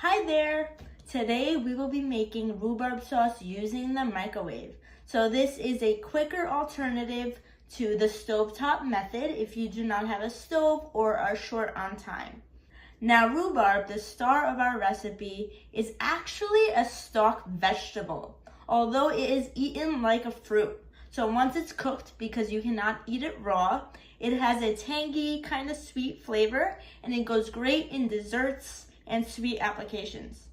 Hi there! Today we will be making rhubarb sauce using the microwave. So this is a quicker alternative to the stovetop method if you do not have a stove or are short on time. Now rhubarb, the star of our recipe, is actually a stalk vegetable, although it is eaten like a fruit. So once it's cooked, because you cannot eat it raw, it has a tangy, kind of sweet flavor, and it goes great in desserts and sweet applications.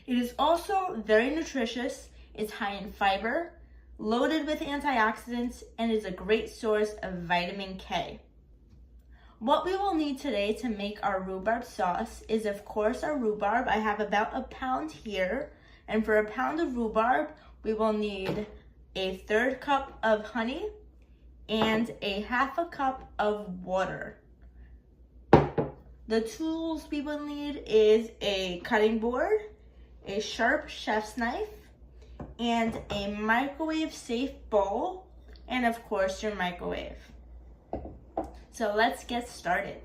It is also very nutritious, it's high in fiber, loaded with antioxidants, and is a great source of vitamin K. What we will need today to make our rhubarb sauce is, of course, our rhubarb. I have about a pound here, and for a pound of rhubarb, we will need a 1/3 cup of honey and a 1/2 cup of water. The tools we will need is a cutting board, a sharp chef's knife, and a microwave safe bowl, and of course your microwave. So let's get started.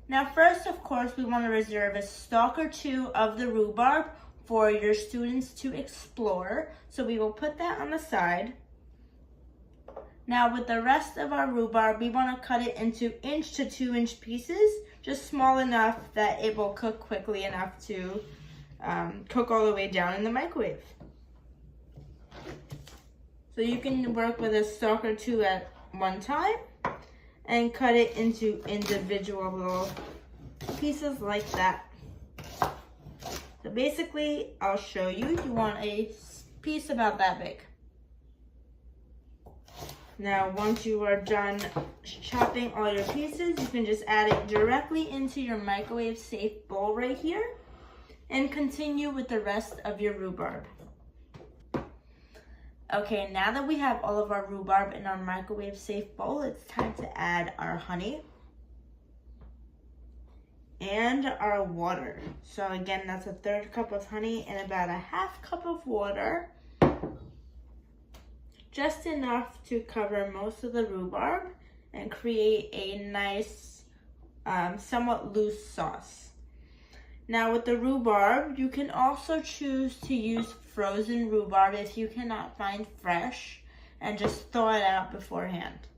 Now first, of course, we want to reserve a stalk or two of the rhubarb for your students to explore. So we will put that on the side. Now with the rest of our rhubarb, we want to cut it into 1 to 2 inch pieces, just small enough that it will cook quickly enough to cook all the way down in the microwave. So you can work with a stalk or two at one time and cut it into individual little pieces like that. So basically, I'll show you. You want a piece about that big. Now, once you are done chopping all your pieces, you can just add it directly into your microwave safe bowl right here and continue with the rest of your rhubarb. Okay, now that we have all of our rhubarb in our microwave safe bowl, it's time to add our honey and our water. So again, that's a 1/3 cup of honey and about a 1/2 cup of water. Just enough to cover most of the rhubarb and create a nice, somewhat loose sauce. Now with the rhubarb, you can also choose to use frozen rhubarb if you cannot find fresh, and just thaw it out beforehand.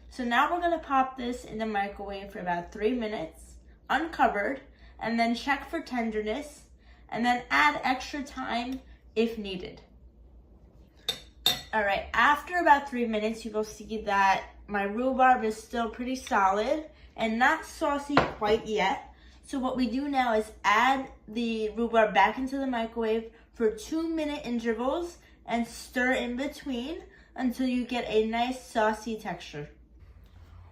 So now we're gonna pop this in the microwave for about 3 minutes, uncovered, and then check for tenderness, and then add extra time if needed. All right, after about 3 minutes, you will see that my rhubarb is still pretty solid and not saucy quite yet. So what we do now is add the rhubarb back into the microwave for 2-minute intervals and stir in between until you get a nice saucy texture.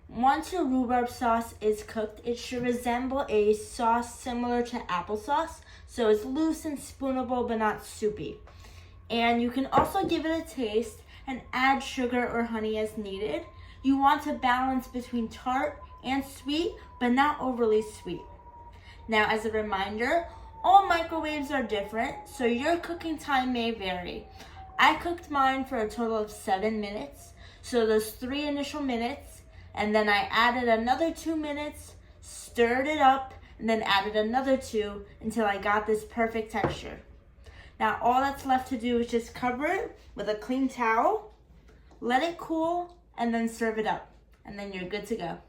Once your rhubarb sauce is cooked, it should resemble a sauce similar to applesauce. So it's loose and spoonable, but not soupy. And you can also give it a taste and add sugar or honey as needed. You want to balance between tart and sweet, but not overly sweet. Now, as a reminder, all microwaves are different, so your cooking time may vary. I cooked mine for a total of 7 minutes, so those 3 initial minutes, and then I added another 2 minutes, stirred it up, and then added another 2 until I got this perfect texture. Now all that's left to do is just cover it with a clean towel, let it cool, and then serve it up, and then you're good to go.